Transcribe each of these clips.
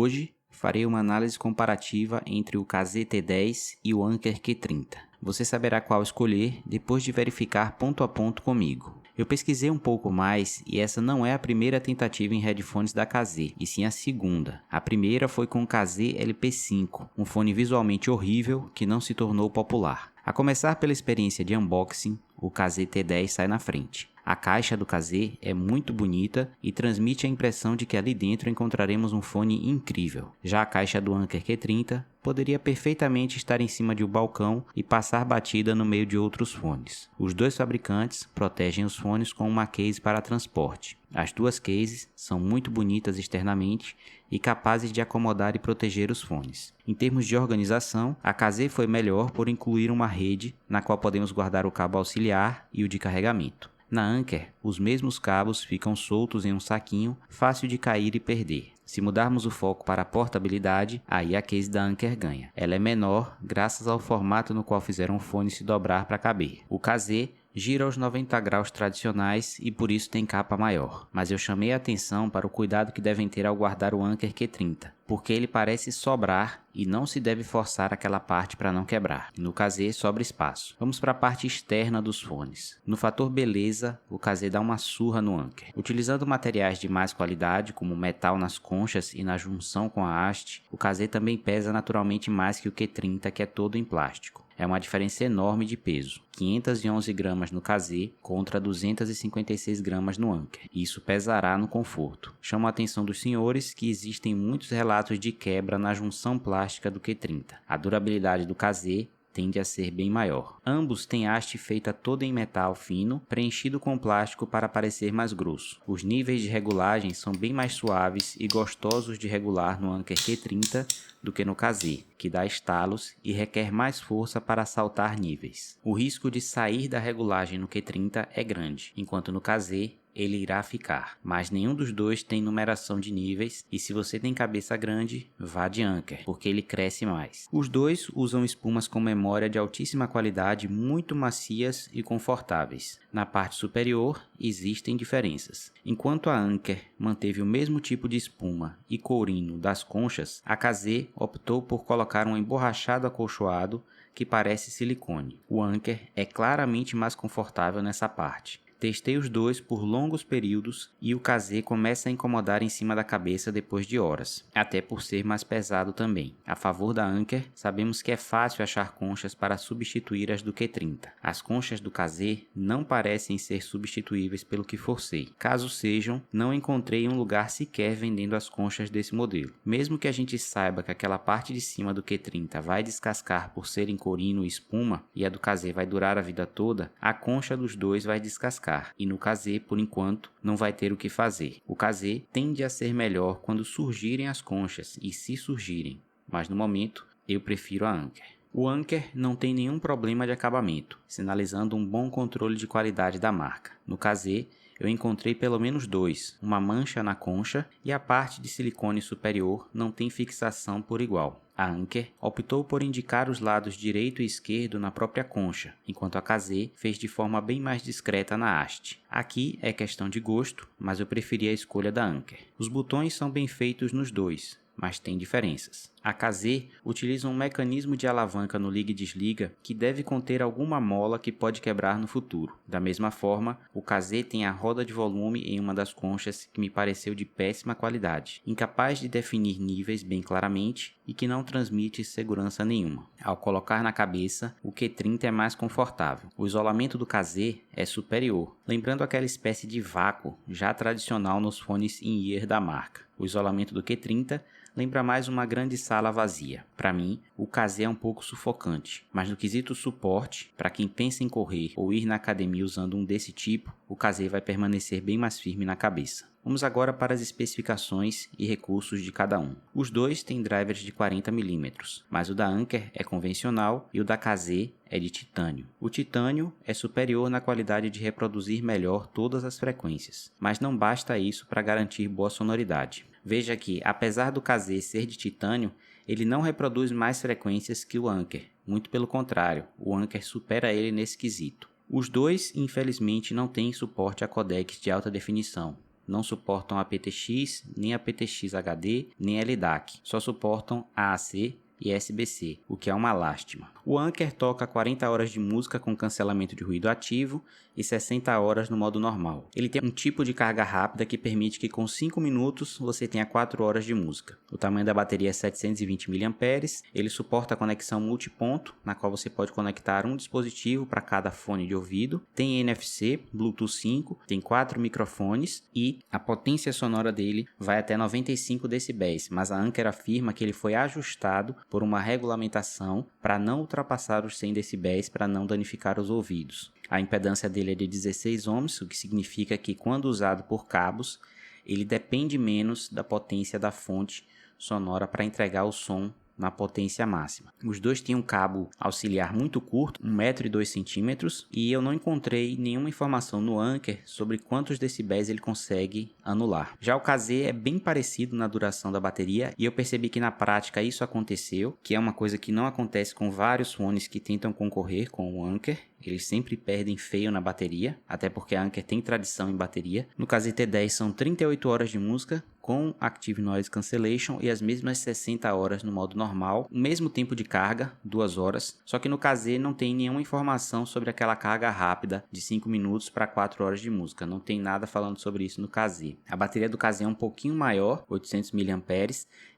Hoje, farei uma análise comparativa entre o KZ-T10 e o Anker Q30. Você saberá qual escolher depois de verificar ponto a ponto comigo. Eu pesquisei um pouco mais e essa não é a primeira tentativa em headphones da KZ, e sim a segunda. A primeira foi com o KZ LP5, um fone visualmente horrível que não se tornou popular. A começar pela experiência de unboxing, o KZ-T10 sai na frente. A caixa do KZ é muito bonita e transmite a impressão de que ali dentro encontraremos um fone incrível. Já a caixa do Anker Q30 poderia perfeitamente estar em cima de um balcão e passar batida no meio de outros fones. Os dois fabricantes protegem os fones com uma case para transporte. As duas cases são muito bonitas externamente e capazes de acomodar e proteger os fones. Em termos de organização, a KZ foi melhor por incluir uma rede na qual podemos guardar o cabo auxiliar e o de carregamento. Na Anker, os mesmos cabos ficam soltos em um saquinho, fácil de cair e perder. Se mudarmos o foco para a portabilidade, aí a case da Anker ganha. Ela é menor, graças ao formato no qual fizeram o fone se dobrar para caber. O KZ gira aos 90 graus tradicionais e por isso tem capa maior. Mas eu chamei a atenção para o cuidado que devem ter ao guardar o Anker Q30, porque ele parece sobrar e não se deve forçar aquela parte para não quebrar. No KZ sobra espaço. Vamos para a parte externa dos fones. No fator beleza, o KZ dá uma surra no Anker. Utilizando materiais de mais qualidade, como metal nas conchas e na junção com a haste, o KZ também pesa naturalmente mais que o Q30, que é todo em plástico. É uma diferença enorme de peso, 511 gramas no KZ contra 256 gramas no Anker. Isso pesará no conforto. Chamo a atenção dos senhores que existem muitos relatos de quebra na junção plástica do Q30. A durabilidade do KZ tende a ser bem maior. Ambos têm haste feita toda em metal fino, preenchido com plástico para parecer mais grosso. Os níveis de regulagem são bem mais suaves e gostosos de regular no Anker Q30 do que no KZ, que dá estalos e requer mais força para saltar níveis. O risco de sair da regulagem no Q30 é grande, enquanto no KZ ele irá ficar, mas nenhum dos dois tem numeração de níveis e se você tem cabeça grande, vá de Anker, porque ele cresce mais. Os dois usam espumas com memória de altíssima qualidade, muito macias e confortáveis. Na parte superior, existem diferenças. Enquanto a Anker manteve o mesmo tipo de espuma e courino das conchas, a KZ optou por colocar um emborrachado acolchoado que parece silicone. O Anker é claramente mais confortável nessa parte. Testei os dois por longos períodos e o KZ começa a incomodar em cima da cabeça depois de horas, até por ser mais pesado também. A favor da Anker, sabemos que é fácil achar conchas para substituir as do Q30. As conchas do KZ não parecem ser substituíveis pelo que forcei. Caso sejam, não encontrei um lugar sequer vendendo as conchas desse modelo. Mesmo que a gente saiba que aquela parte de cima do Q30 vai descascar por ser em corino e espuma e a do KZ vai durar a vida toda, a concha dos dois vai descascar. E no KZ, por enquanto, não vai ter o que fazer. O KZ tende a ser melhor quando surgirem as conchas, e se surgirem, mas no momento eu prefiro a Anker. O Anker não tem nenhum problema de acabamento, sinalizando um bom controle de qualidade da marca. No KZ, eu encontrei pelo menos dois, uma mancha na concha e a parte de silicone superior não tem fixação por igual. A Anker optou por indicar os lados direito e esquerdo na própria concha, enquanto a KZ fez de forma bem mais discreta na haste. Aqui é questão de gosto, mas eu preferi a escolha da Anker. Os botões são bem feitos nos dois, mas tem diferenças. A KZ utiliza um mecanismo de alavanca no liga e desliga que deve conter alguma mola que pode quebrar no futuro. Da mesma forma, o KZ tem a roda de volume em uma das conchas que me pareceu de péssima qualidade, incapaz de definir níveis bem claramente e que não transmite segurança nenhuma. Ao colocar na cabeça, o Q30 é mais confortável. O isolamento do KZ é superior, lembrando aquela espécie de vácuo já tradicional nos fones in-ear da marca. O isolamento do Q30 lembra mais uma grande sala vazia. Para mim, o KZ é um pouco sufocante, mas no quesito suporte, para quem pensa em correr ou ir na academia usando um desse tipo, o KZ vai permanecer bem mais firme na cabeça. Vamos agora para as especificações e recursos de cada um. Os dois têm drivers de 40 mm, mas o da Anker é convencional e o da KZ é de titânio. O titânio é superior na qualidade de reproduzir melhor todas as frequências, mas não basta isso para garantir boa sonoridade. Veja que, apesar do KZ ser de titânio, ele não reproduz mais frequências que o Anker. Muito pelo contrário, o Anker supera ele nesse quesito. Os dois, infelizmente, não têm suporte a codecs de alta definição. não suportam aptX, nem aptX HD, nem LDAC. Só suportam AAC e SBC, o que é uma lástima. O Anker toca 40 horas de música com cancelamento de ruído ativo e 60 horas no modo normal. Ele tem um tipo de carga rápida que permite que com 5 minutos você tenha 4 horas de música. O tamanho da bateria é 720 mAh, ele suporta a conexão multiponto, na qual você pode conectar um dispositivo para cada fone de ouvido, tem NFC, Bluetooth 5, tem 4 microfones e a potência sonora dele vai até 95 decibéis, mas a Anker afirma que ele foi ajustado por uma regulamentação para não ultrapassar os 100 decibéis para não danificar os ouvidos. A impedância dele é de 16 ohms, o que significa que quando usado por cabos, ele depende menos da potência da fonte sonora para entregar o som na potência máxima. Os dois têm um cabo auxiliar muito curto, 1,02 m, e eu não encontrei nenhuma informação no Anker sobre quantos decibéis ele consegue anular. Já o KZ é bem parecido na duração da bateria, e eu percebi que na prática isso aconteceu, que é uma coisa que não acontece com vários fones que tentam concorrer com o Anker. Eles sempre perdem feio na bateria, até porque a Anker tem tradição em bateria. No KZ T10 são 38 horas de música com Active Noise Cancellation e as mesmas 60 horas no modo normal, o mesmo tempo de carga, 2 horas, só que no KZ não tem nenhuma informação sobre aquela carga rápida de 5 minutos para 4 horas de música, não tem nada falando sobre isso no KZ. A bateria do KZ é um pouquinho maior, 800 mAh,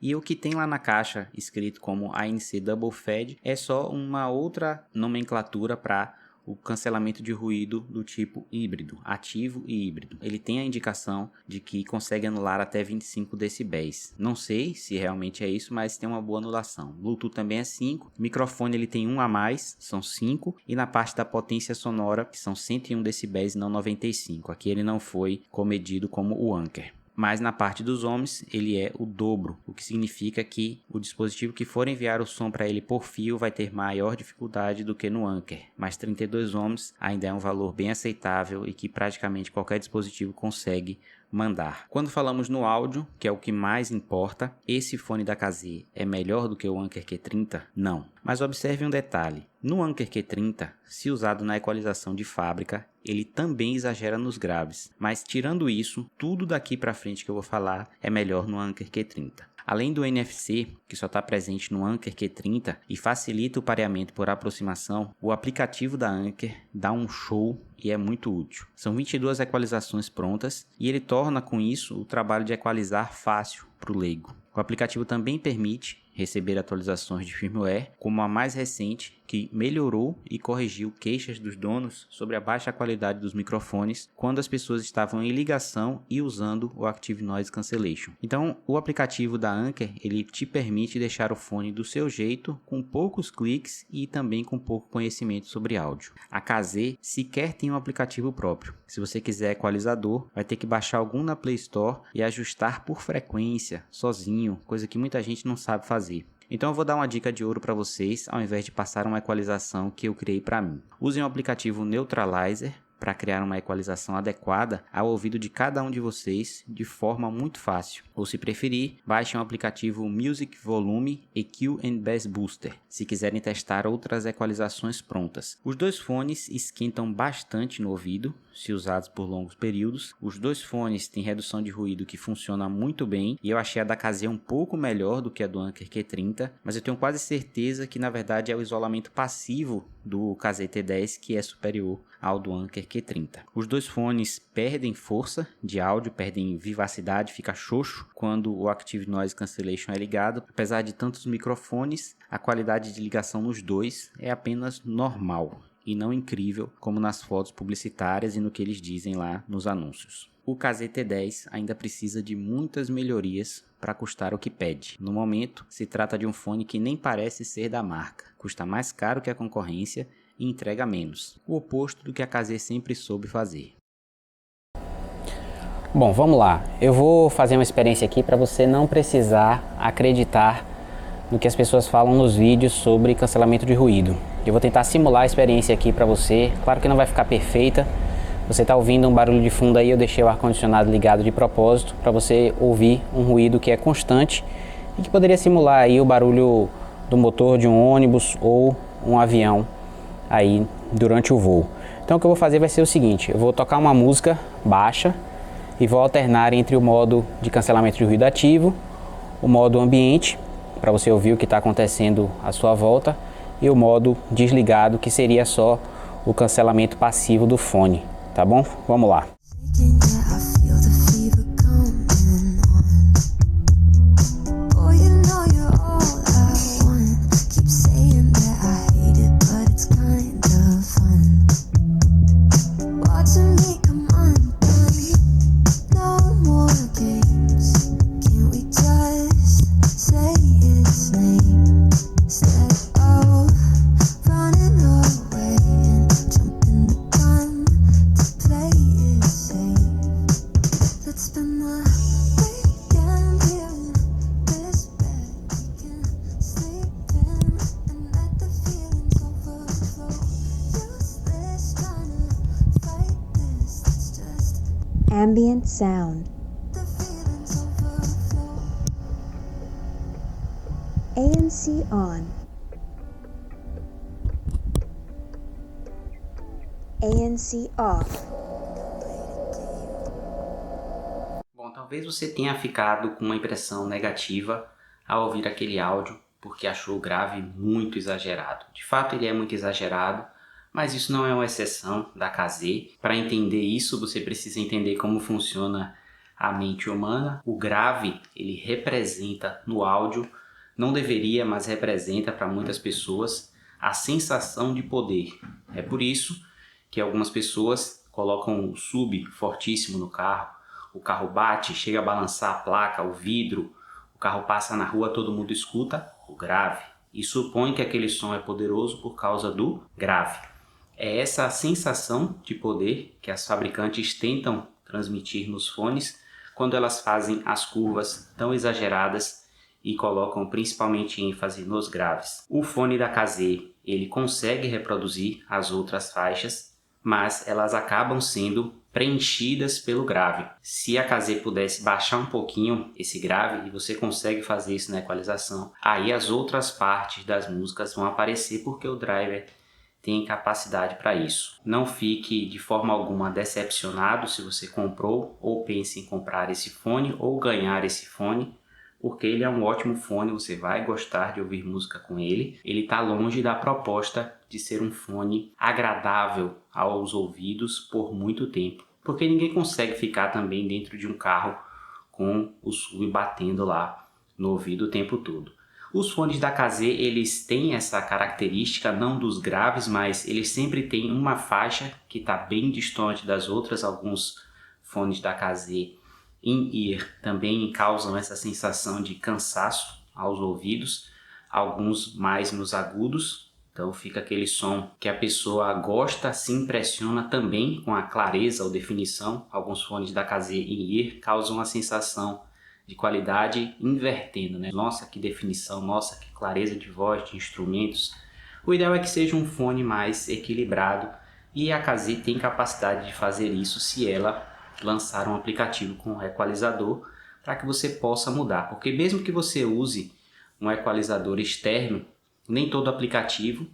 e o que tem lá na caixa escrito como ANC Double Fed é só uma outra nomenclatura para o cancelamento de ruído do tipo híbrido, ativo e híbrido. Ele tem a indicação de que consegue anular até 25 decibéis. Não sei se realmente é isso, mas tem uma boa anulação. Bluetooth também é 5, microfone ele tem um a mais, são 5, e na parte da potência sonora, que são 101 decibéis e não 95. Aqui ele não foi comedido como o Anker. Mas na parte dos ohms ele é o dobro, o que significa que o dispositivo que for enviar o som para ele por fio vai ter maior dificuldade do que no Anker, mas 32 ohms ainda é um valor bem aceitável e que praticamente qualquer dispositivo consegue mandar. Quando falamos no áudio, que é o que mais importa, esse fone da KZ é melhor do que o Anker Q30? Não. Mas observe um detalhe, no Anker Q30, se usado na equalização de fábrica, ele também exagera nos graves, mas tirando isso, tudo daqui para frente que eu vou falar é melhor no Anker Q30. Além do NFC, que só está presente no Anker Q30 e facilita o pareamento por aproximação, o aplicativo da Anker dá um show e é muito útil. São 22 equalizações prontas e ele torna com isso o trabalho de equalizar fácil para o leigo. O aplicativo também permite receber atualizações de firmware, como a mais recente, que melhorou e corrigiu queixas dos donos sobre a baixa qualidade dos microfones quando as pessoas estavam em ligação e usando o Active Noise Cancellation. Então, o aplicativo da Anker, ele te permite deixar o fone do seu jeito, com poucos cliques e também com pouco conhecimento sobre áudio. A KZ sequer tem um aplicativo próprio. Se você quiser equalizador, vai ter que baixar algum na Play Store e ajustar por frequência, sozinho, coisa que muita gente não sabe fazer. Então eu vou dar uma dica de ouro para vocês, ao invés de passar uma equalização que eu criei para mim. Usem o aplicativo Neutralizer para criar uma equalização adequada ao ouvido de cada um de vocês de forma muito fácil. Ou se preferir, baixem o aplicativo Music Volume EQ and Bass Booster, se quiserem testar outras equalizações prontas. Os dois fones esquentam bastante no ouvido, se usados por longos períodos. Os dois fones têm redução de ruído que funciona muito bem, e eu achei a da KZ um pouco melhor do que a do Anker Q30, mas eu tenho quase certeza que na verdade é o isolamento passivo do KZ T10 que é superior ao do Anker Q30. Os dois fones perdem força de áudio, perdem vivacidade, fica xoxo quando o Active Noise Cancellation é ligado. Apesar de tantos microfones, a qualidade de ligação nos dois é apenas normal e não incrível como nas fotos publicitárias e no que eles dizem lá nos anúncios. O KZ T10 ainda precisa de muitas melhorias para custar o que pede. No momento, se trata de um fone que nem parece ser da marca, custa mais caro que a concorrência e entrega menos, o oposto do que a KZ sempre soube fazer. Bom, vamos lá. Eu vou fazer uma experiência aqui para você não precisar acreditar no que as pessoas falam nos vídeos sobre cancelamento de ruído. Eu vou tentar simular a experiência aqui para você. Claro que não vai ficar perfeita. Você está ouvindo um barulho de fundo aí, eu deixei o ar-condicionado ligado de propósito para você ouvir um ruído que é constante e que poderia simular aí o barulho do motor de um ônibus ou um avião aí durante o voo. Então o que eu vou fazer vai ser o seguinte, eu vou tocar uma música baixa e vou alternar entre o modo de cancelamento de ruído ativo, o modo ambiente, para você ouvir o que está acontecendo à sua volta, e o modo desligado, que seria só o cancelamento passivo do fone, tá bom? Vamos lá. Ambient sound. ANC on. ANC off. Bom, talvez você tenha ficado com uma impressão negativa ao ouvir aquele áudio porque achou o grave muito exagerado. De fato, ele é muito exagerado, mas isso não é uma exceção da KZ. Para entender isso, você precisa entender como funciona a mente humana. O grave, ele representa no áudio, não deveria, mas representa para muitas pessoas a sensação de poder. É por isso que algumas pessoas colocam o sub fortíssimo no carro, o carro bate, chega a balançar a placa, o vidro, o carro passa na rua, todo mundo escuta o grave e supõe que aquele som é poderoso por causa do grave. É essa sensação de poder que as fabricantes tentam transmitir nos fones quando elas fazem as curvas tão exageradas e colocam principalmente ênfase nos graves. O fone da KZ, ele consegue reproduzir as outras faixas, mas elas acabam sendo preenchidas pelo grave. Se a KZ pudesse baixar um pouquinho esse grave, e você consegue fazer isso na equalização, aí as outras partes das músicas vão aparecer porque o driver tem capacidade para isso. Não fique de forma alguma decepcionado se você comprou ou pense em comprar esse fone ou ganhar esse fone, porque ele é um ótimo fone, você vai gostar de ouvir música com ele. Ele está longe da proposta de ser um fone agradável aos ouvidos por muito tempo, porque ninguém consegue ficar também dentro de um carro com o sub batendo lá no ouvido o tempo todo. Os fones da KZ, eles têm essa característica, não dos graves, mas eles sempre têm uma faixa que está bem distante das outras. Alguns fones da KZ in-ear também causam essa sensação de cansaço aos ouvidos, alguns mais nos agudos, então fica aquele som que a pessoa gosta, se impressiona também com a clareza ou definição. Alguns fones da KZ in-ear causam a sensação de qualidade invertendo, né? Nossa, que definição, nossa, que clareza de voz, de instrumentos. O ideal é que seja um fone mais equilibrado e a KZ tem capacidade de fazer isso se ela lançar um aplicativo com equalizador para que você possa mudar, porque mesmo que você use um equalizador externo, nem todo aplicativo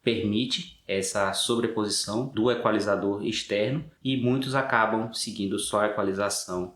permite essa sobreposição do equalizador externo e muitos acabam seguindo só a equalização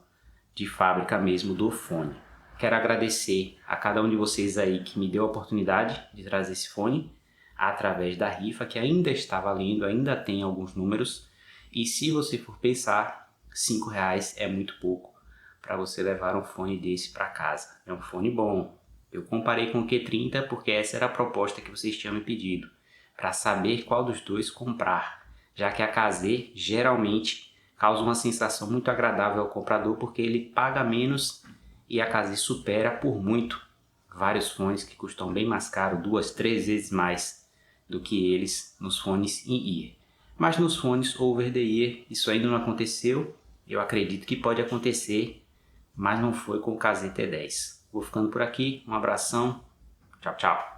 de fábrica mesmo do fone. Quero agradecer a cada um de vocês aí que me deu a oportunidade de trazer esse fone através da rifa, que ainda está valendo, ainda tem alguns números, e se você for pensar, R$5 é muito pouco para você levar um fone desse para casa. É um fone bom. Eu comparei com o Q30 porque essa era a proposta que vocês tinham me pedido, para saber qual dos dois comprar, já que a KZ geralmente causa uma sensação muito agradável ao comprador porque ele paga menos e a KZ supera por muito vários fones que custam bem mais caro, 2, 3 vezes mais do que eles nos fones in-ear. Mas nos fones over-the-ear isso ainda não aconteceu, eu acredito que pode acontecer, mas não foi com o KZ T10. Vou ficando por aqui, um abração, tchau, tchau.